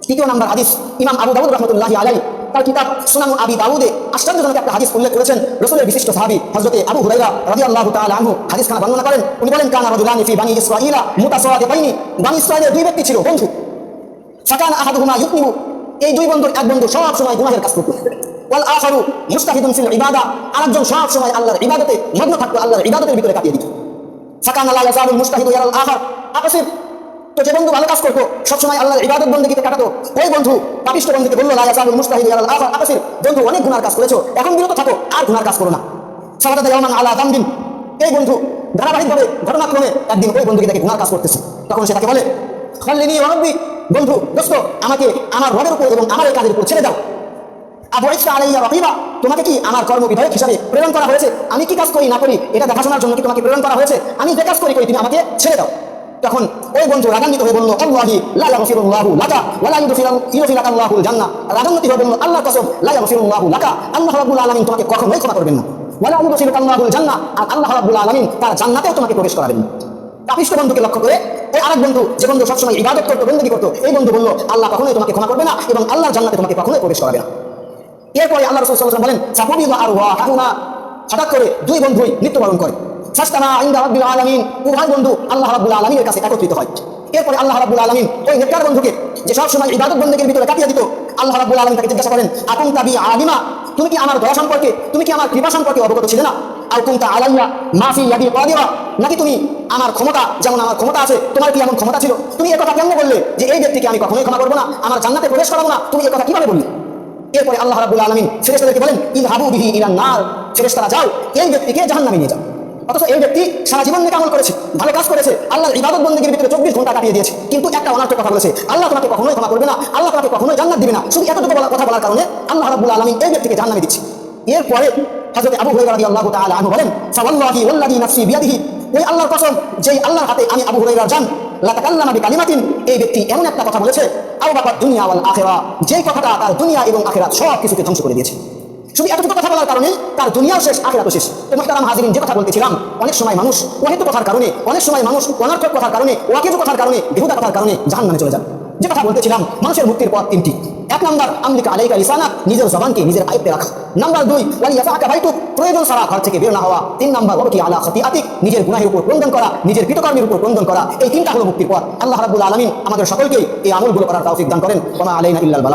তৃতীয় নাম্বার হাদিস, ইমাম আবু দাউদ রাহমাতুল্লাহি আলাইহি তার কিতাব সুনান আবি দাউদে আশ্চর্যজনক একটা হাদিস উল্লেখ করেছেন। রাসূলের বিশিষ্ট সাহাবী হযরত আবু হুরায়রা রাদিয়াল্লাহু তাআলা আনহু হাদিসখানা বর্ণনা করেন। উনি বলেন, কানা রাজুলানি ফি বানি ইসরাঈলা মুতাসাওয়াদিকাইনি, বানি ইসরাঈলের দুই ব্যক্তি ছিল, বন্ধু। ফাকানা আহাদুহুমা ইউকমিনু, এই দুই বন্ধুর এক বন্ধু সব সময় গুনাহের কাজ করত। ওয়াল আখারু মুস্তাহিদুন ফিল ইবাদা, আরেকজন সব সময় আল্লাহর ইবাদতে মগ্ন থাকতো, আল্লাহর ইবাদতের ভিতরে কাটিয়ে দিত। ফাকানা লা ইয়াজালুল মুস্তাহিদু ইয়ারাল আখার আকসির, তো যে বন্ধু ভালো কাজ করতো, সবসময় আল্লাহর ইবাদত বন্দেগীতে কাটাতো, ওই বন্ধু পাপিষ্ঠ বন্ধুকে বললো, লা ইয়াজালুল মুস্তাহিদু ইয়ারাল আখার আকসির, বন্ধু অনেক গুনার কাজ করেছো, এখন বিরত থাকো, আর গুনার কাজ করো না। সালাতা ইয়াওমান আলা যামবিন, এই বন্ধু ধারাবাহিকভাবে ঘটনাক্রমে একদিন ওই বন্ধুকে দেখে গুনার কাজ করতেছে। তখন সে তাকে বলে, খাল্লিনি ওয়া রাব্বি, বন্ধু দোস্ত আমাকে আমার রবের উপর এবং আমার এই কাজের উপর ছেড়ে দাও। আবুইসা আলাইয়া রাকিবা, তোমাকে কি আমার কর্মবিধায়ক হিসাবে প্রেরণ করা হয়েছে? আমি কি কাজ করি না করি এটা দেখাশোনার জন্য কি তোমাকে প্রেরণ করা হয়েছে? আমি যে কাজ করি তুমি আমাকে ছেড়ে দাও। তখন ওই বন্ধু রাগান্বিত হয়ে বলল, আল্লাহি লা ইয়াগফিরুল্লাহু লাকা ওয়া লা ইউদখিলাকাল্লাহুল জান্নাহ, রাগান্বিত হয়ে বলল, আল্লাহর কসম, লা ইয়াগফিরুল্লাহু লাকা, আল্লাহ রাব্বুল আলামিন তোমাকে কখনোই ক্ষমা করবেন না, ওয়া লা ইউদখিলাকাল্লাহুল জান্নাহ, আর আল্লাহ রাব্বুল আলামিন তার জান্নাতেও তোমাকে প্রবেশ করাবেন না। পাপিষ্ঠ বন্ধুকে লক্ষ্য করে ওই আরেক বন্ধু, যে বন্ধু সবসময় ইবাদত করতো, বন্দেগী করতো, এই বন্ধু বলল, আল্লাহ কখনোই তোমাকে ক্ষমা করবে না এবং আল্লাহর জান্নাতে তোমাকে কখনোই প্রবেশ করাবে না। এরপরে আল্লাহ রাসূল সাল্লাল্লাহু আলাইহি ওয়াসাল্লাম বলেন, সাফাবিযা আরওয়াহুমা, হঠাৎ করে দুই বন্ধুই মৃত্যুবরণ করে। ফাস্তামা ইনদা রাব্বিল আলামিন, উভয় বন্ধু আল্লাহ রাব্বুল আলামিনের কাছে একত্রিত হয়। এরপরে আল্লাহ রাব্বুল আলামিন ওই নেককার বন্ধুকে, যে সব সময় ইবাদত বন্দেগীর ভিতরে কাটিয়ে দিত, আল্লাহ রাব্বুল আলামিন তাকে জিজ্ঞাসা করেন, আকুনতা বি আলিমা, তুমি কি আমার দয়া সম্পর্কে, তুমি কি আমার কৃপা সম্পর্কে অবগত ছিলে না? আও কুনতা আলাইয়া মা ফি ইয়াদি কাদিরা, নাকি তুমি আমার ক্ষমতা, যেমন আমার ক্ষমতা আছে, তোমার কি এমন ক্ষমতা ছিল? তুমি এই কথা কেন বললে যে এই ব্যক্তিকে আমি কখনোই ক্ষমা করবো না, আমার জান্নাতে প্রবেশ করাবো না? তুমি এই কথা কিভাবে বললে? এরপরে আল্লাহ রাব্বুল আলামিন ফেরেশতাদেরকে বলেন, ইযহাবু বিহি ইলান নার, ফেরেশতারা যাও এই ব্যক্তিকে জাহান্নামে নিয়ে যাও। অথচ এই ব্যক্তি সারা জীবন নেক আমল করেছে, ভালো কাজ করেছে, আল্লাহর ইবাদত বন্দেগীর ভিতরে 24 ঘন্টা কাটিয়ে দিয়েছে, কিন্তু একটা অনার্থক কথা বলেছে, আল্লাহ তোমাকে কখনোই ক্ষমা করবে না, আল্লাহ তোমাকে কখনোই জান্নাত দিবে না। শুধু এতটুকু কথা বলার কারণে আল্লাহ রাব্বুল আলামিন এই ব্যক্তিকে জাহান্নামে দিচ্ছে। এরপরে হযরত আবু হুরায়রা রাদিয়াল্লাহু তাআলা আনহু বলেন, ফাওয়াল্লাহি ওয়াল্লাযী নাফসি বিয়াদিহি, ওই আল্লাহর কসম, যেই আল্লাহর হাতে আমি আবু হুরায়রার জান, লা তাকাল্লামা বিকালিমাতিন, এই ব্যক্তি এমন একটা কথা বলেছে, আও বাকাত দুনিয়া ওয়াল আখিরা, যেই কথাটা তার দুনিয়া এবং আখিরাত সব কিছুকে ধ্বংস করে দিয়েছে। শুধু এতটুকু কথা বলার কারণে তার দুনিয়াও শেষ, আখিরাতও শেষ। তো মুহতারাম হাজিরিন, যে কথা বলতেছিলাম, অনেক সময় মানুষ অহেতু কথার কারণে, অনেক সময় মানুষ অনর্থক কথার কারণে, ওয়াকিজু কথার কারণে, বেহুদা কথার কারণে জাহান্নামে চলে যান। যে কথা বলতেছিলাম, মানুষের মুক্তির পথ তিনটি। এক নাম্বার, আমলিকা আলাইকা লিসানাক, নিজের জবানকে নিজের আয়ত্তে রাখা। নাম্বার 2, ওয়ালিয়াফাকা বাইতুক, প্রয়োজন ছাড়া ঘর থেকে বের না হওয়া। 3 নাম্বার, ওয়াবকি আলা খাতিআতিক, নিজের গুনাহের উপর ক্রন্দন করা, নিজের কৃতকর্মের উপর ক্রন্দন করা। এই তিনটা হলো মুক্তির পথ। আল্লাহ রাব্বুল আলামিন আমাদের সকলকে এই আমলগুলো করার তৌফিক দান করেন। ওয়া মা আলাইনা ইল্লাল বালাগ।